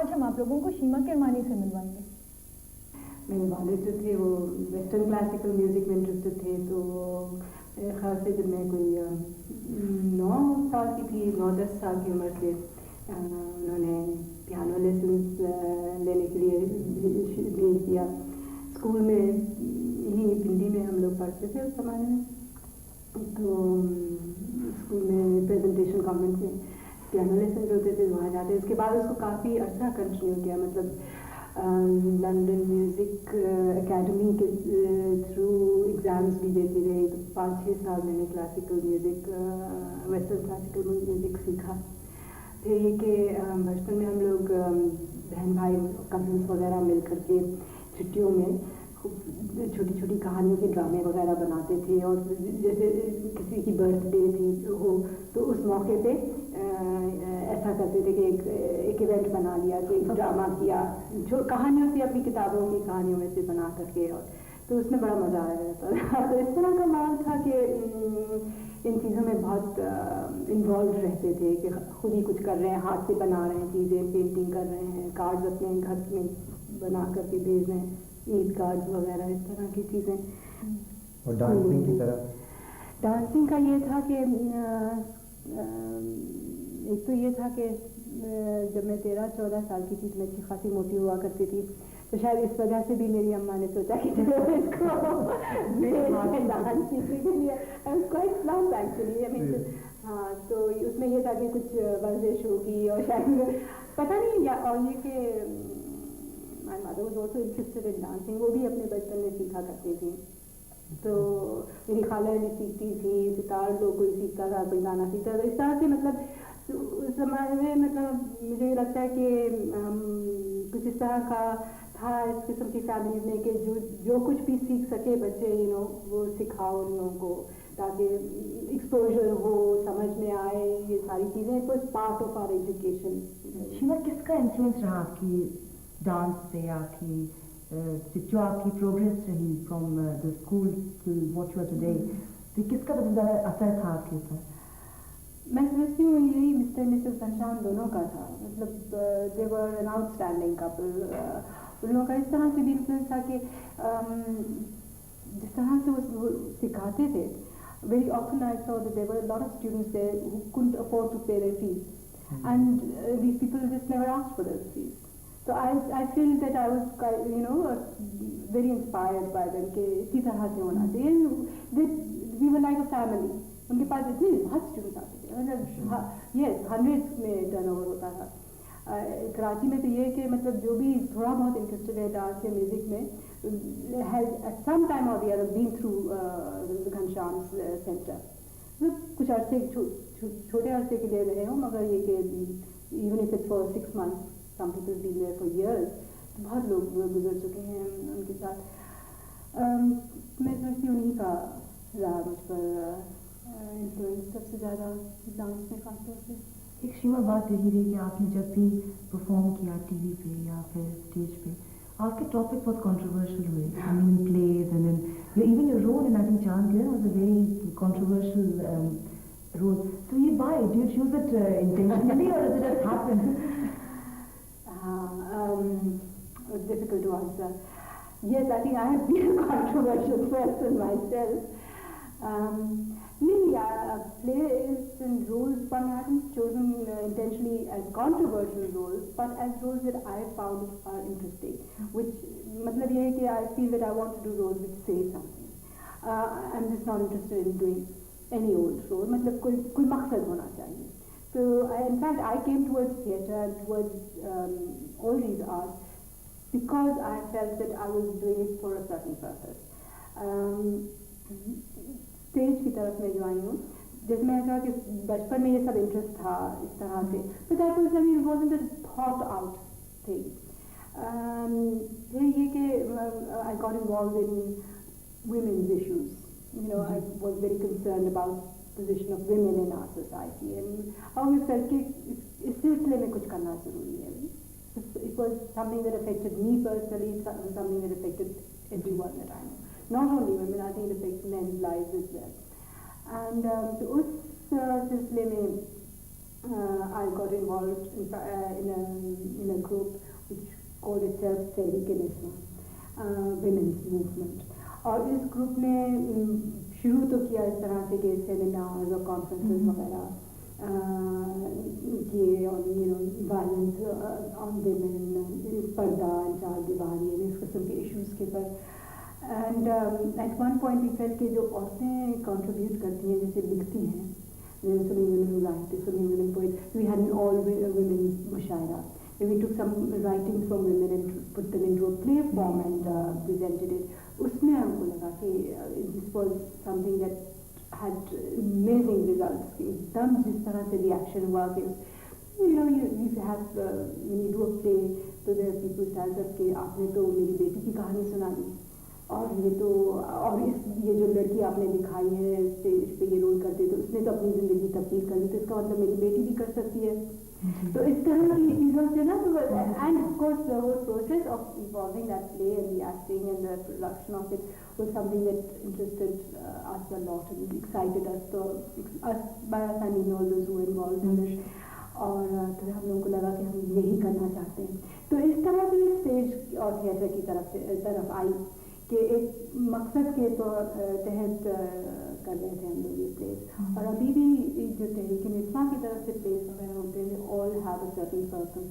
आज हम आप लोगों को शीमा किरमानी से मिलवाएंगे। मेरे वालिद जो थे वो वेस्टर्न क्लासिकल म्यूज़िक में इंटरेस्टेड थे, तो मेरे ख्याल से जब मैं कोई 9 साल की थी, 9-10 साल की उम्र से उन्होंने पियानो लेसन्स लेने के लिए भेज दिया। स्कूल में यहीं पिंडी में हम लोग पढ़ते थे उस ज़माने में, तो स्कूल में प्रेजेंटेशन कॉन्वेंट में पियानो लेसन होते थे, वहाँ जाते। उसके बाद उसको काफ़ी अर्सा कंटिन्यू किया, मतलब लंदन म्यूज़िक एकेडमी के थ्रू एग्ज़ाम्स भी देती रही, तो 5-6 साल मैंने classical music western classical music सीखा। फिर ये कि बचपन में हम लोग बहन भाई कज़न्स वगैरह मिल करके छुट्टियों में छोटी छोटी कहानियों के ड्रामे वगैरह बनाते थे, और जैसे किसी की बर्थडे थी हो तो उस मौके पे ऐसा करते थे कि एक इवेंट बना लिया, कि एक ड्रामा किया, जो कहानियों से अपनी किताबों की कहानियों में से बना करके, और तो उसमें बड़ा मज़ा आया रहता था। तो इस तरह का माहौल था कि इन चीज़ों में बहुत इन्वॉल्व रहते थे, कि खुद ही कुछ कर रहे हैं, हाथ से बना रहे हैं चीज़ें, पेंटिंग कर रहे हैं, कार्ड्स अपने घर में बना करके भेज रहे हैं, ईद कार्ड्स वगैरह, इस तरह की चीज़ें। और डांसिंग की तरफ? डांसिंग का ये था कि एक तो ये था कि जब मैं 13-14 साल की थी तो मैं अच्छी खासी मोटी हुआ करती थी, तो शायद इस वजह से भी मेरी अम्मा ने सोचा कि चलो इसको डांस सीखने के लिए quite plan actually. I mean हाँ, तो उसमें ये था कि कुछ वर्जिश होगी, और शायद पता नहीं, या और ये कि my mother was also interested in dancing, वो भी अपने बचपन में सीखा करती थी। तो मेरी खाला भी सीखती थी, सितार लोग कोई सीखता था, कोई गाना सीखता था, इस तरह से मतलब उस ज़माने में मतलब मुझे लगता है कि कुछ इस तरह का था इस किस्म की फैमिलीज में, कि जो कुछ भी सीख सके बच्चे, वो सिखाओ उन लोगों को, ताकि एक्सपोजर हो, समझ में आए ये सारी चीज़ें। It was part of our education. Sheema, किसका इन्फ्लुएंस रहा आपकी डांस पे, आपकी जो आपकी प्रोग्रेस रही from the school to what you are today, तो किसका सबसे ज़्यादा असर था आपके ऊपर? मैं समझती हूँ यही मिस्टर मिसेस घनश्याम दोनों का था, मतलब दे वर एन आउटस्टैंडिंग कपल। उन लोगों का इस तरह से भी इन्फ्लुएंस था कि जिस तरह से वो सिखाते थे, very often I saw that there were a lot of students there who couldn't afford to pay their fees, and these people just never asked for their fees. So I feel that I was very inspired by them कि इसी तरह से होना चाहिए। We were like a family. उनके पास इतने बहुत students आते थे, मतलब यस हंड्रेड्स में टर्नओवर होता था। कराची में तो ये कि मतलब जो भी थोड़ा बहुत इंटरेस्टेड है डांस या म्यूजिक में has at some time or the other been through the Ghanshyam centre. कुछ अरसे छोटे अरसे के लिए रहे हो, मगर ये कि even if it's for 6 months, some people been there for years, बहुत लोग गुजर चुके हैं उनके साथ। मैं समझती हूँ उन्हीं का रहा मुझ पर इन्फ्लुएंस सबसे ज़्यादा डांस में खास तौर से। एक शीमा बात यही रही कि आपने जब भी परफॉर्म किया टीवी पे या फिर स्टेज पे, आपके टॉपिक बहुत कंट्रोवर्शियल हुए, I mean in plays and in even your role in I think Chand Kiran was a very controversial role. So why? Do you choose it intentionally or does it just happen? It's difficult to answer. Yes, I think I have been a controversial person myself. Plays and roles, but I haven't chosen intentionally as controversial roles, but as roles that I found are interesting. Which, मतलब ये है कि I feel that I want to do roles which say something. I'm just not interested in doing any old role. मतलब कोई मकसद होना चाहिए. So in fact, I came towards theatre and towards all these arts because I felt that I was doing it for a certain purpose. Stage की तरफ मैं जो आई हूँ, जैसे मैंने कहा कि बचपन में ये सब इंटरेस्ट था इस तरह से, but that was, I mean, it wasn't a thought out thing. फिर ये कि I got involved in women's issues. I was very concerned about position of women in our society, and I always felt कि इस सिलसिले में कुछ करना जरूरी है. It was something that affected me personally, something that affected everyone that I know. Not only women, I think it affects men's lives as well. And तो उस सिलसिले में I got involved in a group which called itself Tehreek-e-Niswan, women's movement. और इस group ने शुरू तो किया इस तरह से कि सेमिनार्स और कॉन्फ्रेंसेस वगैरह किए on violence on women, पर्दा, चार दीवारी, इस किस्म के इश्यूज के पर. And at one point we felt कि जो औरतें contribute करती हैं, जैसे लिखती हैं, there were so many women who write, so many women poets. We had an all-women mushaira. We took some writings from women and put them into a play form and presented it. उसमें हमको लगा कि this was something that had amazing results. एकदम जिस तरह से reaction हुआ कि you have when you do a play, तो there are people stand up कि आपने तो मेरी बेटी की कहानी सुना दी, और ये जो लड़की आपने दिखाई है स्टेज पे ये रोल करते, तो उसने तो अपनी जिंदगी तब्दील कर दी, तो इसका मतलब मेरी बेटी भी कर सकती है. तो इस तरह की चीज़ों से ना, and of course the whole process of evolving that play and the acting and the production of it was something that interested us a lot and excited us. So us by us I mean all those who were involved in it. और तो हम लोगों को लगा कि हम यही करना चाहते हैं. तो इस तरह से स्टेज और थिएटर की तरफ आई कि एक मकसद के तहत कर रहे थे हम लोग ये प्लेस. और अभी भी जो तहरीक-ए-निस्वां की तरफ से प्लेस वगैरह होते हैं, all have a certain purpose.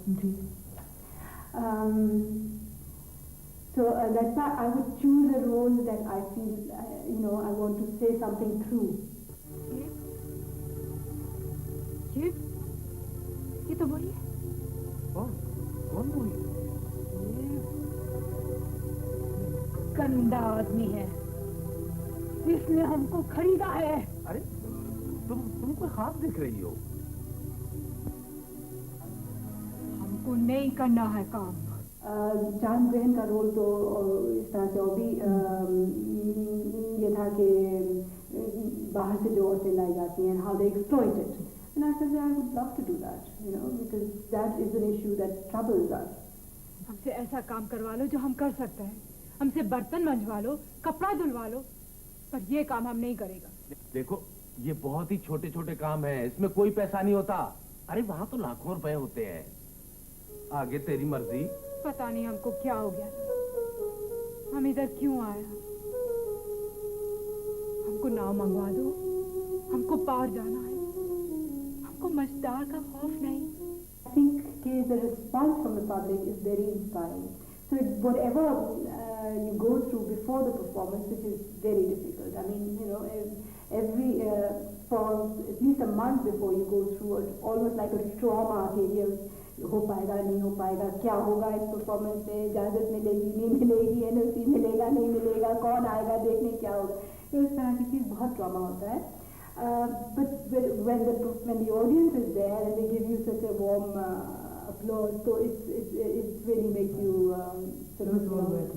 So that's why I would choose a role that I feel I want to say something through. ये तो वही है. कौन वही? गंदा आदमी है, इसने हमको खरीदा है. अरे तुम कोई ख्वाब देख रही हो? हमको नहीं करना है काम. चांद बहन का रोल तो इस तरह से और भी ये था कि बाहर से जो औरतें लाई जाती हैं, how they exploit it. And I said I would love to do that, because that is an issue that troubles us. हमसे ऐसा काम करवा लो जो हम कर सकते हैं. हमसे बर्तन मंजवा लो, कपड़ा धुलवा लो, पर ये काम हम नहीं करेगा. देखो ये बहुत ही छोटे छोटे काम है, इसमें कोई पैसा नहीं होता. अरे वहाँ तो लाखों रुपए होते हैं. आगे तेरी मर्जी. पता नहीं हमको क्या हो गया, हम इधर क्यों आए. हमको नाव मंगवा दो, हमको पार जाना है, हमको मझदार का खौफ नहीं. I think the response from the public is very inspiring. So whatever you go through before the performance, which is very difficult. I mean, every for at least a month before you go through it, almost like a trauma. हो पाएगा नहीं हो पाएगा, क्या होगा इस performance में, इजाज़त मिलेगी नहीं मिलेगी, NOC मिलेगा नहीं मिलेगा, कौन आएगा देखने, क्या होगा. इस तरह की चीज़ बहुत ट्रॉमा होता है. But when the audience is there and they give you such a warm applause, so it really makes you sort of worth it.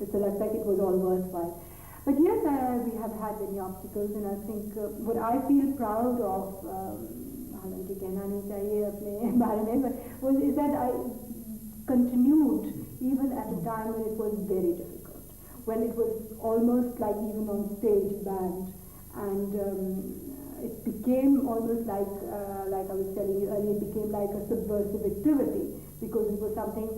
It's like it was all worthwhile. But yes, we have had many obstacles, and I think what I feel proud of, हालांकि कहना नहीं चाहिए अपने बारे में, but is that I continued even at a time when it was very difficult, when it was almost like even on stage banned, and it became almost like I was telling you earlier, it became like a subversive activity, because it was something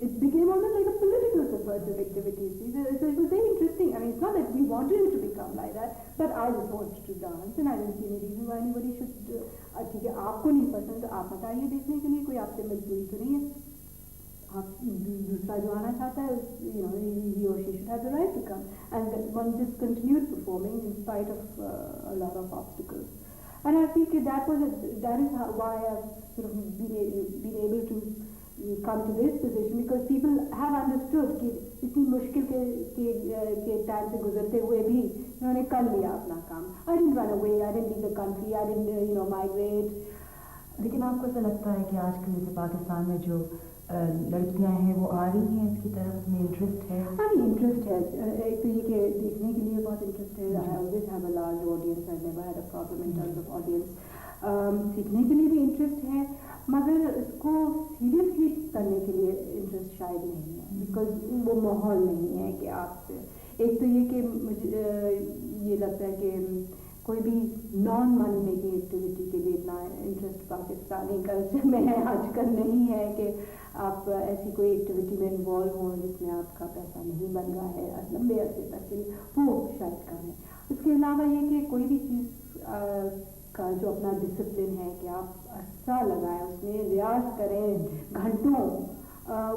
it became almost like a political subversive activity. So it was very interesting. I mean, it's not that we wanted it to become like that, but I just wanted to dance, and I didn't see any reason why anybody should. ठीक है, आपको नहीं पसंद तो आप मत आइए देखने के लिए, कोई आपसे मजबूरी तो नहीं है. आप दूसरा जो आना चाहता है, he or she should have the right to come, and one just continued performing in spite of a lot of obstacles. And I think that is why I've sort of been able to come to this position, because people have understood कि इतनी मुश्किल के time से गुजरते हुए भी इन्होंने कर लिया अपना काम. I didn't run away, I didn't leave the country, I didn't migrate. लेकिन आपको ऐसा लगता है कि आजकल जैसे पाकिस्तान में जो लड़कियां हैं वो आ रही हैं इसकी तरफ में, इंटरेस्ट है? हाँ, इंटरेस्ट है. एक तो ये कि देखने के लिए बहुत इंटरेस्ट है. I always have a large audience, I never had a problem in terms of audience. सीखने के लिए भी इंटरेस्ट है, मगर इसको सीरियसली करने के लिए इंटरेस्ट शायद नहीं है, बिकॉज वो माहौल नहीं है कि आप. एक तो ये कि मुझे ये लगता है कि कोई भी नॉन मनी मेकिंग एक्टिविटी के लिए इतना इंटरेस्ट पाकिस्तानी कल्चर में है आजकल नहीं है कि आप ऐसी कोई एक्टिविटी में इन्वॉल्व हों जिसमें आपका पैसा नहीं बन रहा है लंबे अरसे तक के लिए, वो शायद कम है। उसके अलावा ये कि कोई भी चीज़ का जो अपना डिसिप्लिन है कि आप अच्छा लगाएं, उसमें रियाज करें घंटों,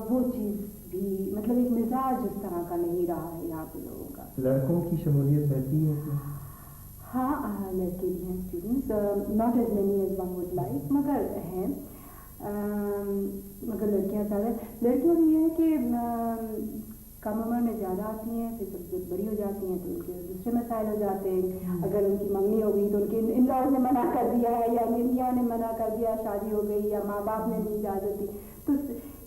वो चीज़ भी मतलब एक मिजाज इस तरह का नहीं रहा है यहाँ पे लोगों का। लड़कों की शमूलियत रहती है इसमें? हाँ, लड़के भी हैं students, not as many as one would like, मगर हैं, मगर लड़कियाँ ज़्यादा। लड़कियों में ये है कि कम उम्र में ज़्यादा आती हैं, फिर जब बड़ी हो जाती हैं तो उनके दूसरे मसाइल हो जाते हैं। अगर उनकी मंगनी हो गई तो उनके इन लॉज ने मना कर दिया है या मियाँ ने मना कर दिया, शादी हो गई या माँ बाप ने नहीं इजाज़त दी, तो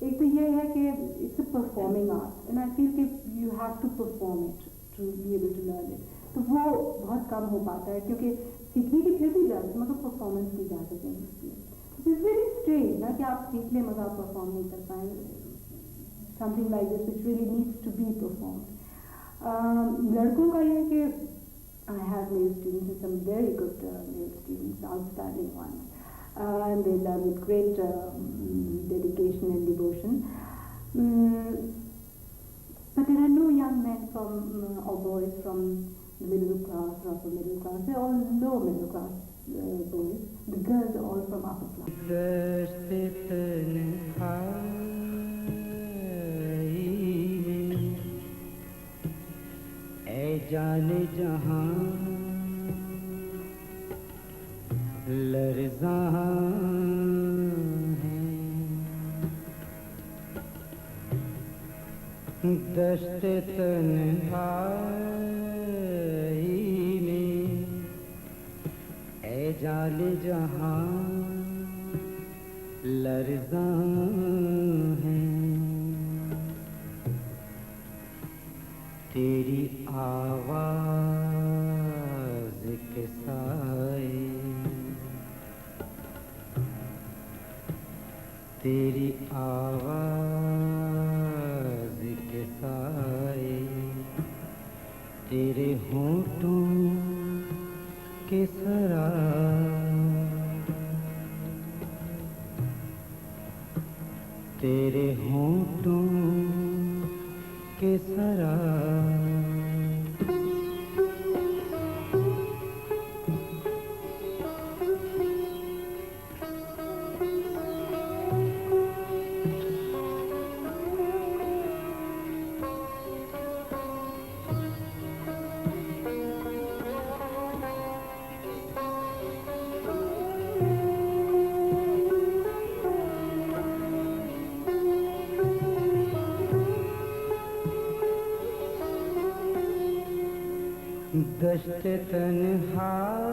एक तो ये है कि it's a performing art and I feel कि you have to perform it to be able to learn it. तो वो बहुत कम हो पाता है क्योंकि सीखने की फिर भी इजाज़त मगर परफॉर्मेंस की इजाज़त नहीं होती है। इट इज़ वेरी स्ट्रेंज ना कि आप सीख लें मगर आप परफॉर्म नहीं कर पाएँ, something like this which really needs to be performed. लड़कों का ये कि I have male students and some very good male students, outstanding ones, and they learn with great dedication and devotion. But there are no young men from or boys from the middle class or upper middle class. They're all low middle class boys. The girls are all from upper class. जाने जहां लर्ज़ां हैं, दश्त तन्हाई में ऐ जाने जहां लर्ज़ां हैं, तेरी आवाज़ के साए, तेरी आवाज़ के साए, तेरे होठों के सरा, तेरे होठों के सरा, दश्त तन्हाई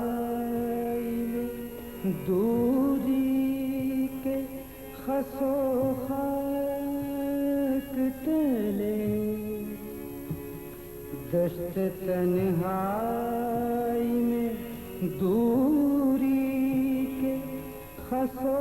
में दूरी के खसो खाक टले, दश्त तन्हाई में दूरी के खसो